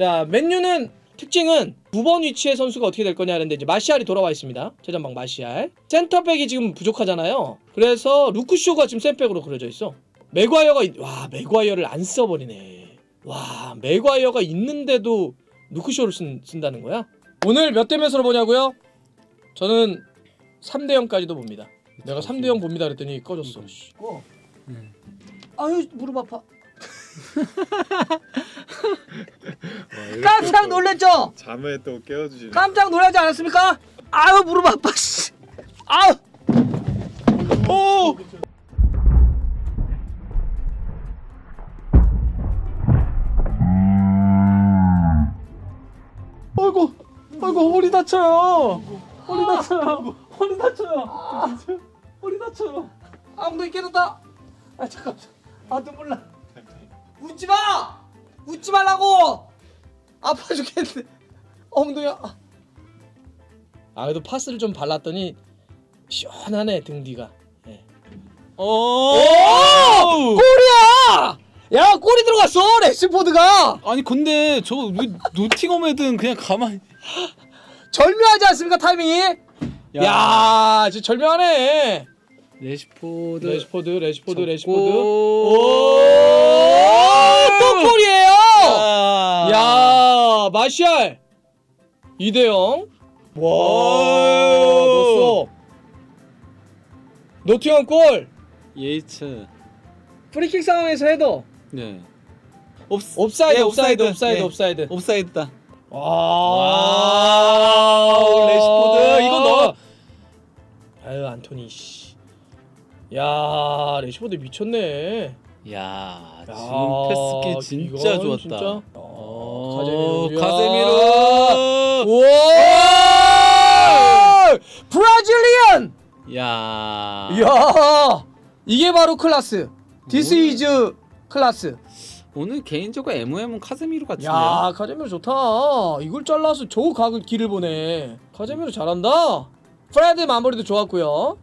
자, 맨유는 특징은 9번 위치의 선수가 어떻게 될 거냐 하는데 이제 마시알이 돌아와 있습니다. 최전방 마시알. 센터백이 지금 부족하잖아요. 그래서 루크쇼가 지금 센백으로 그려져 있어. 맥과이어가 맥과이어를 안 써버리네. 와, 맥과이어가 있는데도 루크쇼를 쓴다는 거야? 오늘 몇 대 몇으로 보냐고요? 저는 3대 0까지도 봅니다. 내가 3대 0 봅니다 그랬더니 꺼졌어. 아유, 무릎 아파. 깜짝 놀랐죠? 잠에 또 깨워주시네. 깜짝 놀라지 않았습니까? 아유, 무릎 아파. 아유. 오. 아이고, 허리 다쳐요. 허리 다쳐요. 허리 다쳐요. 허리 다쳐요. 엉덩이 깨졌다. 아, 잠깐. 아, 눈물 나. 웃지 마! 웃지 말라고! 아파 죽겠는데. 엉덩이야. 그래도 파스를 좀 발랐더니 시원하네, 등 뒤가. 네. 오! 골이야! 야, 골이 들어갔어, 래시포드가! 아니 근데 저 노팅엄 애든 그냥 가만히 절묘하지 않습니까, 타이밍이? 야, 진짜 절묘하네. 레시포드 레시포드. 오! 또 골이에요! 야, 마시알 2대0. 와, 넣었어. 노팅엄 골. 예이츠. 프리킥 상황에서 헤더. 네. 옵사이드. 옵사이드다. 와, 레시포드 이거 넣어. 아유, 안토니 씨. 야, 레시포드 미쳤네. 야, 지금 야, 패스기 진짜 이건 좋았다. 진짜? 카제미로. 우와! 브라질리언! 야. 이야, 이게 바로 클라스. This is 클라스. 오늘 개인적으로 MOM은 카제미로 같은데요. 야, 카제미로 좋다. 이걸 잘라서 저 각을 길을 보네. 카제미로 잘한다. 프레드 마무리도 좋았고요.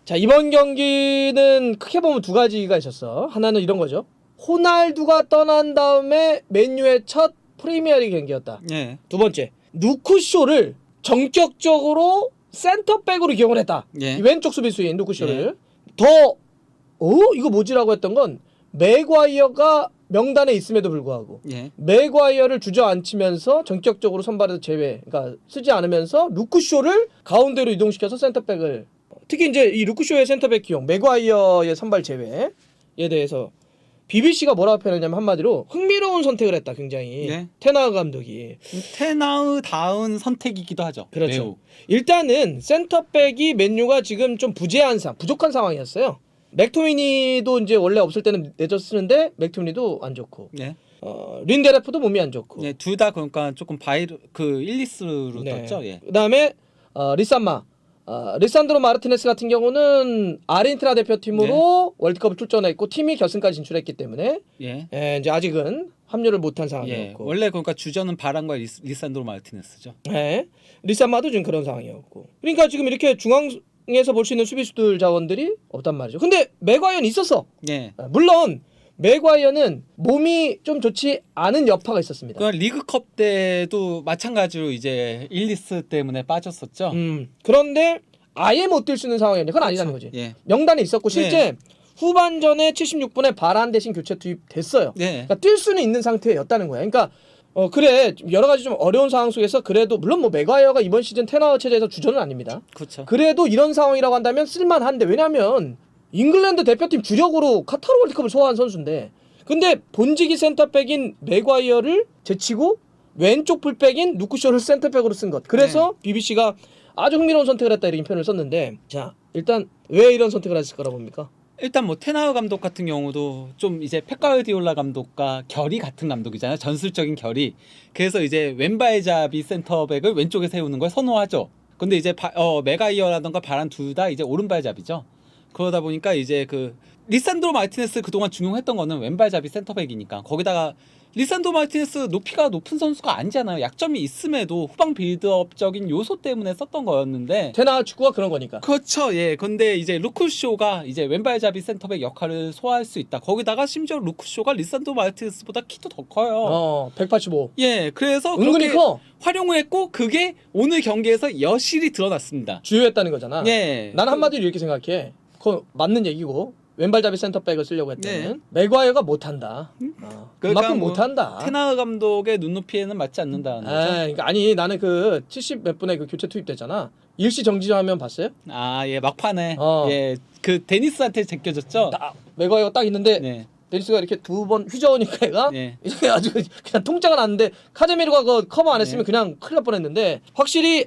자, 이번 경기는 크게 보면 두 가지가 있었어. 하나는 이런 거죠. 호날두가 떠난 다음에 맨유의 첫 프리미어리그 경기였다. 예. 두 번째, 누쿠쇼를 전격적으로 센터백으로 기용을 했다. 예. 이 왼쪽 수비수인 누쿠쇼를. 이거 뭐지라고 했던 건 맥과이어가 명단에 있음에도 불구하고 예. 맥과이어를 주저앉히면서 전격적으로 선발에서 제외, 그러니까 쓰지 않으면서 루크쇼를 가운데로 이동시켜서 센터백을, 특히 이제 이 루크쇼의 센터백 기용, 맥과이어의 선발 제외에 대해서 BBC가 뭐라고 표현했냐면 한마디로 흥미로운 선택을 했다. 굉장히. 네. 테나우 감독이. 테나우다운 선택이기도 하죠. 그렇죠. 매우. 일단은 센터백이 맨유가 지금 좀 부족한 상황이었어요. 맥토미니도 이제 원래 없을 때는 내줘 쓰는데 맥토미니도 안 좋고. 네. 린데레프도 몸이 안 좋고. 네, 둘 다 그러니까 조금 그 1, 2수로 떴죠. 예. 그다음에 리산드로 마르티네스 같은 경우는 아르헨티나 대표팀으로 월드컵을 출전했고 팀이 결승까지 진출했기 때문에 이제 아직은 합류를 못한 상황이었고. 원래 그러니까 주전은 바란과 리산드로 마르티네스죠. 리산마도 지금 그런 상황이었고. 그러니까 지금 이렇게 중앙에서 볼 수 있는 수비수들 자원들이 없단 말이죠. 근데 맥과이어는 있었어. 예. 물론 맥과이어는 몸이 좀 좋지 않은 여파가 있었습니다. 그러니까 리그컵 때도 마찬가지로 이제 일리스 때문에 빠졌었죠. 그런데 아예 못 뛸 수 있는 상황이었는데 그건 아니라는 거지. 예. 명단에 있었고 실제 후반전에 76분에 바란 대신 교체 투입됐어요. 네. 그러니까 뛸 수는 있는 상태였다는 거야. 그러니까 그래, 여러 가지 좀 어려운 상황 속에서 그래도 물론 뭐 맥과이어가 이번 시즌 테나우 체제에서 주전은 아닙니다. 그렇죠. 그래도 이런 상황이라고 한다면 쓸만한데, 왜냐면 잉글랜드 대표팀 주력으로 카타르 월드컵을 소화한 선수인데, 근데 본직이 센터백인 맥과이어를 제치고 왼쪽 풀백인 누쿠쇼를 센터백으로 쓴 것. 그래서 BBC가 아주 흥미로운 선택을 했다 이렇게 표현을 썼는데, 자, 일단 왜 이런 선택을 했을 거라고 봅니까? 일단 뭐 테나우 감독 같은 경우도 좀 이제 펩 가르디올라 감독과 결이 같은 감독이잖아요. 전술적인 결이. 그래서 이제 왼발잡이 센터백을 왼쪽에 세우는 걸 선호하죠. 근데 이제 맥과이어라던가 바란 둘 다 이제 오른발잡이죠. 그러다 보니까 이제 그 리산드로 마르티네스 그동안 중용했던 거는 왼발잡이 센터백이니까 거기다가 리산도 마르티네스 높이가 높은 선수가 아니잖아요. 약점이 있음에도 후방 빌드업적인 요소 때문에 썼던 거였는데. 테나 축구가 그런 거니까. 그렇죠. 예. 근데 이제 루크쇼가 이제 왼발잡이 센터백 역할을 소화할 수 있다. 거기다가 심지어 루크쇼가 리산도 마르티네스보다 키도 더 커요. 185. 예. 그래서 은근히 그렇게 커. 활용을 했고 그게 오늘 경기에서 여실히 드러났습니다. 주요했다는 거잖아. 예. 난 한마디로 이렇게 생각해. 그거 맞는 얘기고. 왼발잡이 센터백을 쓰려고 했다면 네. 맥과이어가 못한다. 그러니까 그만큼 뭐 못한다. 테나 감독의 눈높이에는 맞지 않는다는 거죠. 그러니까 아니 나는 그 70 몇 분에 그 교체 투입됐잖아. 일시 정지하면 봤어요? 아, 예, 막판에 어. 예, 그 데니스한테 제껴졌죠. 맥과이어가 딱 있는데 네, 데니스가 이렇게 두 번 휘저으니까 얘가 네. 이게 아주 그냥 통짜가 났는데 카제미로가 그 커버 안 했으면 네. 그냥 큰일 날 뻔했는데 확실히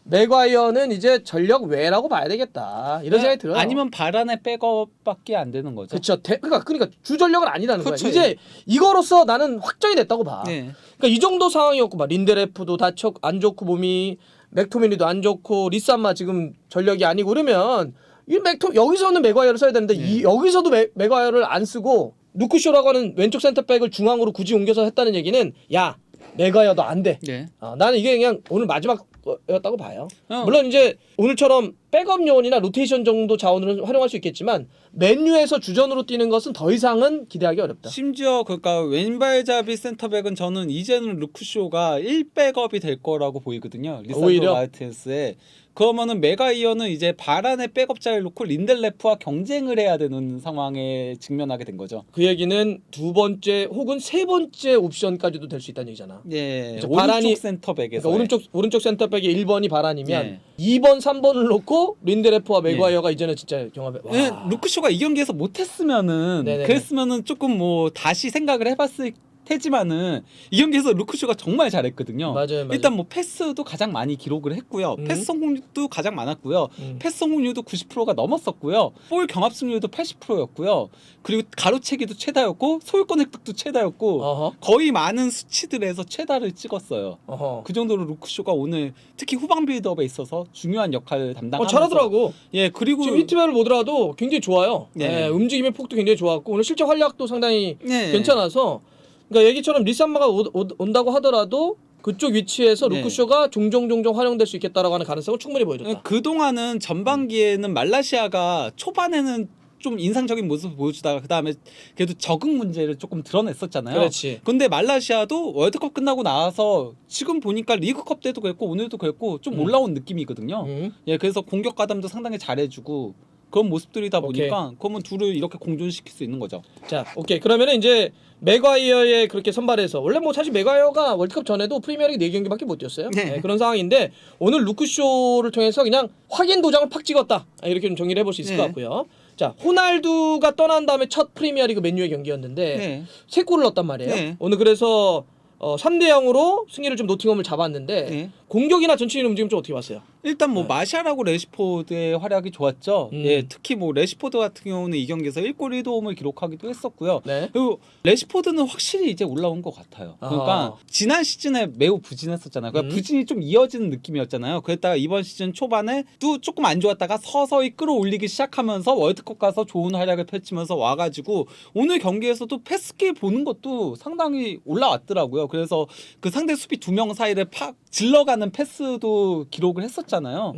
맥과이어는 이제 전력 외라고 봐야 되겠다 이런 생각이 들어요. 아니면 바란의 백업밖에 안 되는 거죠. 그렇죠. 그러니까 주전력은 아니라는 그쵸, 거야. 이제 이거로서 나는 확정이 됐다고 봐. 네. 그러니까 이 정도 상황이었고 막 린데레프도 안 좋고 몸이 맥토미니도 안 좋고 리산마 지금 전력이 아니고 그러면 이 여기서는 맥과이어를 써야 되는데 네. 여기서도 맥과이어를 안 쓰고 루크쇼라고 하는 왼쪽 센터백을 중앙으로 굳이 옮겨서 했다는 얘기는 야 맥과이어도 안 돼. 네. 나는 이게 그냥 오늘 마지막이었다고 봐요. 어. 물론 이제 오늘처럼 백업 요원이나 로테이션 정도 자원을 활용할 수 있겠지만 맨유에서 주전으로 뛰는 것은 더 이상은 기대하기 어렵다. 심지어 그러니까 왼발잡이 센터백은 저는 이제는 루크쇼가 1백업이 될 거라고 보이거든요. 리산도 오히려? 마르티네스에. 그러면은 메가이어는 이제 바란의 백업자를 놓고 린델레프와 경쟁을 해야 되는 상황에 직면하게 된 거죠. 그 얘기는 두 번째 혹은 세 번째 옵션까지도 될 수 있다는 얘기잖아. 예, 그래서 오른쪽 센터백에서 그러니까 오른쪽 센터백이 1번이 바란이면 예. 2번, 3번을 놓고 린데레프와 맥과이어가 이제는 진짜 경합에 와. 예, 루크쇼가 이 경기에서 못했으면은 네네네. 그랬으면은 조금 뭐 다시 생각을 해봤을 테지만은 이 경기에서 루크쇼가 정말 잘했거든요. 맞아요. 일단 뭐 패스도 가장 많이 기록을 했고요. 패스 성공률도 가장 많았고요. 패스 성공률도 90%가 넘었었고요. 볼 경합 승률도 80%였고요. 그리고 가로채기도 최다였고 소유권 획득도 최다였고 어허. 거의 많은 수치들에서 최다를 찍었어요. 어허. 그 정도로 루크쇼가 오늘 특히 후방 빌드업에 있어서 중요한 역할을 담당하면서 잘하더라고. 예, 그리고 지금 히트맵을 보더라도 굉장히 좋아요. 네. 예, 움직임의 폭도 굉장히 좋았고 오늘 실제 활약도 상당히 네. 괜찮아서 그러니까 얘기처럼 리산마가 온다고 하더라도 그쪽 위치에서 네. 루크쇼가 종종 활용될 수 있겠다라고 하는 가능성을 충분히 보여줬다. 그동안은 전반기에는 말라시아가 초반에는 좀 인상적인 모습을 보여주다가 그다음에 그래도 적응 문제를 조금 드러냈었잖아요. 그렇지. 근데 말라시아도 월드컵 끝나고 나와서 지금 보니까 리그컵 때도 그랬고 오늘도 그랬고 좀 올라온 느낌이거든요. 예, 그래서 공격 가담도 상당히 잘해주고 그런 모습들이다 보니까 그러면 둘을 이렇게 공존시킬 수 있는 거죠. 자, 오케이. 그러면은 이제 맥과이어의 그렇게 선발해서 원래 뭐 사실 맥과이어가 월드컵 전에도 프리미어리그 4경기밖에 못 뛰었어요. 네. 네, 그런 상황인데 오늘 루크쇼를 통해서 그냥 확인 도장을 팍 찍었다. 이렇게 좀 정리를 해볼 수 있을 네. 것 같고요. 자, 호날두가 떠난 다음에 첫 프리미어리그 맨유의 경기였는데 네. 3골을 넣었단 말이에요. 네. 오늘 그래서 3대 0으로 승리를 좀 노팅엄을 잡았는데 네. 공격이나 전체적인 움직임 좀 어떻게 봤어요? 일단 뭐 마샬하고 레시포드의 활약이 좋았죠. 예, 특히 뭐 레시포드 같은 경우는 이 경기에서 1골 1도움을 기록하기도 했었고요. 네. 그리고 레시포드는 확실히 이제 올라온 것 같아요. 그러니까 아하. 지난 시즌에 매우 부진했었잖아요. 그러니까 부진이 좀 이어지는 느낌이었잖아요. 그랬다가 이번 시즌 초반에 또 조금 안 좋았다가 서서히 끌어올리기 시작하면서 월드컵 가서 좋은 활약을 펼치면서 와가지고 오늘 경기에서도 패스길 보는 것도 상당히 올라왔더라고요. 그래서 그 상대 수비 2명 사이를 팍 질러가는 패스도 기록을 했었잖아요.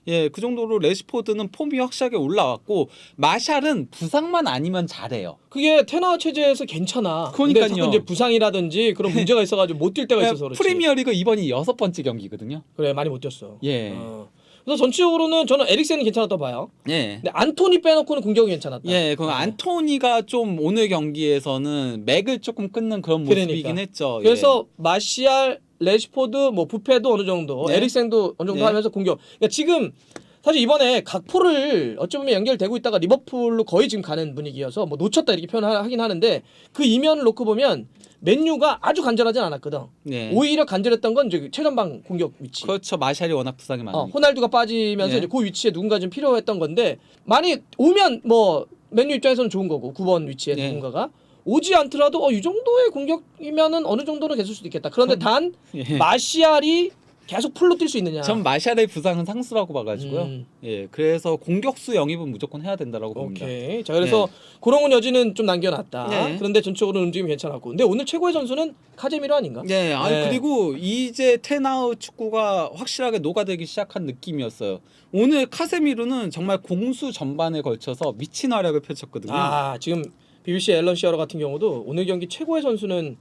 예, 그 정도로 레시포드는 폼이 확실하게 올라왔고 마샬은 부상만 아니면 잘해요. 그게 테나 체제에서 괜찮아. 그러니까요. 근데 자꾸 이제 부상이라든지 그런 문제가 있어가지고 못 뛸 때가 있어서 그렇지. 프리미어리그 이번이 6번째 경기거든요. 그래 많이 못 뛰었어. 예. 그래서 전체적으로는 저는 에릭센이 괜찮았다 봐요. 예. 근데 안토니 빼놓고는 공격이 괜찮았다. 예, 그 안토니가 좀 오늘 경기에서는 맥을 조금 끊는 그런 모습이긴 그러니까. 했죠. 그래서 마시알, 레시포드, 뭐 부페도 어느 정도, 네. 에릭센도 어느 정도 네. 하면서 공격. 그러니까 지금 사실 이번에 각포를 어찌 보면 연결되고 있다가 리버풀로 거의 지금 가는 분위기여서 뭐 놓쳤다 이렇게 표현하긴 하는데 그 이면을 놓고 보면 맨유가 아주 간절하진 않았거든. 네. 오히려 간절했던 건 이제 최전방 공격 위치. 그렇죠. 마샬이 워낙 부상이 많으니까. 호날두가 빠지면서 예. 이제 그 위치에 누군가 좀 필요했던 건데 많이 오면 뭐 맨유 입장에서는 좋은 거고 9번 위치에 예. 누군가가 오지 않더라도 이 정도의 공격이면은 어느 정도는 됐을 수도 있겠다. 그런데 단 예. 마시알이 계속 풀로 뛸 수 있느냐. 전 마샬의 부상은 상수라고 봐가지고요. 음. 예, 그래서 공격수 영입은 무조건 해야 된다라고 봅니다. 오케이. 자 그래서 그런 건 여지는 좀 남겨놨다. 네. 그런데 전적으로 움직임이 괜찮았고. 근데 오늘 최고의 선수는 카제미로 아닌가? 예, 아니 네. 그리고 이제 테나우 축구가 확실하게 녹아들기 시작한 느낌이었어요. 오늘 카세미루는 정말 공수 전반에 걸쳐서 미친 활약을 펼쳤거든요. 아 지금 BBC 앨런 시어러 같은 경우도 오늘 경기 최고의 선수는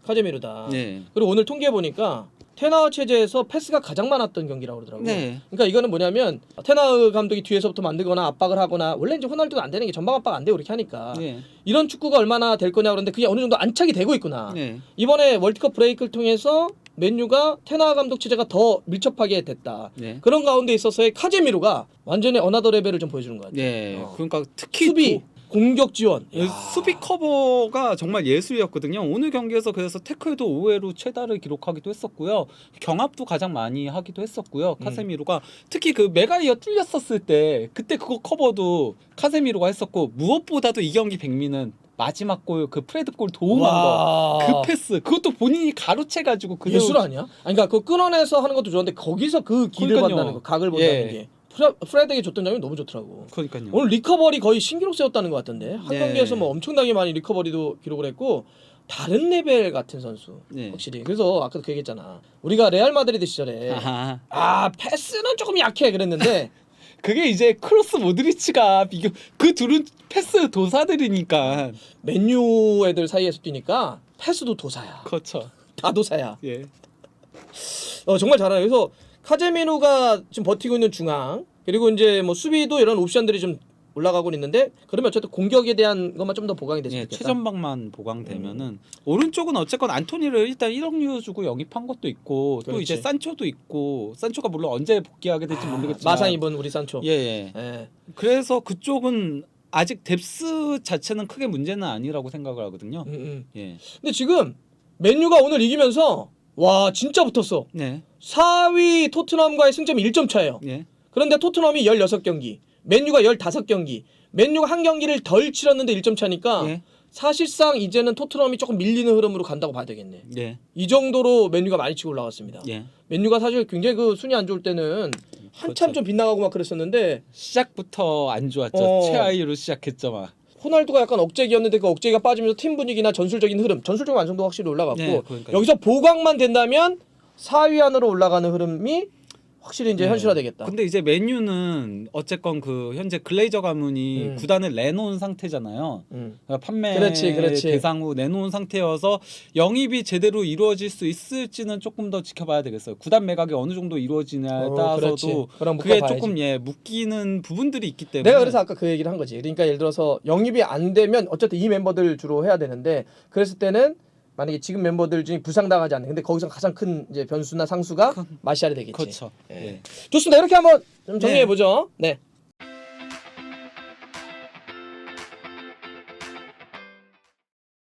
카제미루다. 네. 그리고 오늘 통계 보니까 테나우 체제에서 패스가 가장 많았던 경기라고 그러더라고요. 네. 그러니까 이거는 뭐냐면 테나우 감독이 뒤에서부터 만들거나 압박을 하거나 원래 이제 호날두는 안 되는 게 전방 압박 안 되고 이렇게 하니까 네. 이런 축구가 얼마나 될 거냐 그런데 그게 어느 정도 안착이 되고 있구나. 네. 이번에 월드컵 브레이크를 통해서 맨유가 테나우 감독 체제가 더 밀접하게 됐다. 네. 그런 가운데 있어서의 카제미루가 완전히 어나더 레벨을 좀 보여주는 것 같아요. 네. 어. 그러니까 특히 수비, 공격 지원. 야. 수비 커버가 정말 예술이었거든요. 오늘 경기에서 그래서 태클도 5회로 최다를 기록하기도 했었고요. 경합도 가장 많이 하기도 했었고요. 카세미루가 특히 그 메가이어 뚫렸었을 때 그때 그거 커버도 카세미루가 했었고 무엇보다도 이 경기 백미는 마지막 골 그 프레드 골 도움한 거 그 패스 그것도 본인이 가로채 가지고 그대로 예술 아니야? 아니 그러니까 그 끊어내서 하는 것도 좋은데 거기서 그 길을 그러니까요. 본다는 거, 각을 본다는 예. 게 프레드에게 줬던 점이 너무 좋더라고. 그러니까요. 오늘 리커버리 거의 신기록 세웠다는 것 같던데 한 네. 경기에서 뭐 엄청나게 많이 리커버리도 기록을 했고 다른 레벨 같은 선수 네. 확실히. 그래서 아까도 그 얘기했잖아. 우리가 레알 마드리드 시절에 아하. 아 패스는 조금 약해 그랬는데 그게 이제 크로스 모드리치가 비교 그 둘은 패스 도사들이니까 맨유 애들 사이에서 뛰니까 패스도 도사야. 그렇죠. 다 도사야. 예. 정말 잘하네. 그래서 카제미누가 지금 버티고 있는 중앙 그리고 이제 뭐 수비도 이런 옵션들이 좀 올라가고 있는데 그러면 어쨌든 공격에 대한 것만 좀 더 보강이 됐으면 예, 좋겠다. 최전방만 보강되면은 오른쪽은 어쨌건 안토니를 일단 1억 유로 주고 영입한 것도 있고 또 이제 그렇지. 산초도 있고 산초가 물론 언제 복귀하게 될지 모르겠지만 마상 입은 우리 산초. 예, 예. 예. 그래서 그쪽은 아직 뎁스 자체는 크게 문제는 아니라고 생각을 하거든요. 예. 근데 지금 맨유가 오늘 이기면서 와 진짜 붙었어. 네. 4위 토트넘과의 승점이 1점 차예요. 예. 그런데 토트넘이 16경기, 맨유가 15경기. 맨유가 한 경기를 덜 치렀는데 1점 차니까 예. 사실상 이제는 토트넘이 조금 밀리는 흐름으로 간다고 봐야 되겠네. 예. 이 정도로 맨유가 많이 치고 올라왔습니다. 예. 맨유가 사실 굉장히 그 순위 안 좋을 때는 한참 그렇죠. 좀 빗나가고 막 그랬었는데 시작부터 안 좋았죠. 최하위로 시작했죠, 막. 호날두가 약간 억제기였는데 그 억제기가 빠지면서 팀 분위기나 전술적인 흐름, 전술적 완성도 확실히 올라갔고 네, 그러니까요. 여기서 보강만 된다면 4위 안으로 올라가는 흐름이 확실히 이제 네. 현실화되겠다. 근데 이제 맨유는 어쨌건 그 현재 글레이저 가문이 구단을 내놓은 상태잖아요. 그러니까 판매 그렇지. 대상 후 내놓은 상태여서 영입이 제대로 이루어질 수 있을지는 조금 더 지켜봐야 되겠어요. 구단 매각이 어느 정도 이루어지냐에 따라서도 그럼 그게 묶어봐야지. 조금 묶이는 부분들이 있기 때문에 내가 그래서 아까 그 얘기를 한 거지. 그러니까 예를 들어서 영입이 안 되면 어쨌든 이 멤버들 주로 해야 되는데 그랬을 때는 만약에 지금 멤버들 중에 부상당하지 않는 근데 거기서 가장 큰 이제 변수나 상수가 마시알이 되겠지. 그렇죠. 예. 예. 좋습니다. 이렇게 한번 좀 정리해 보죠. 네.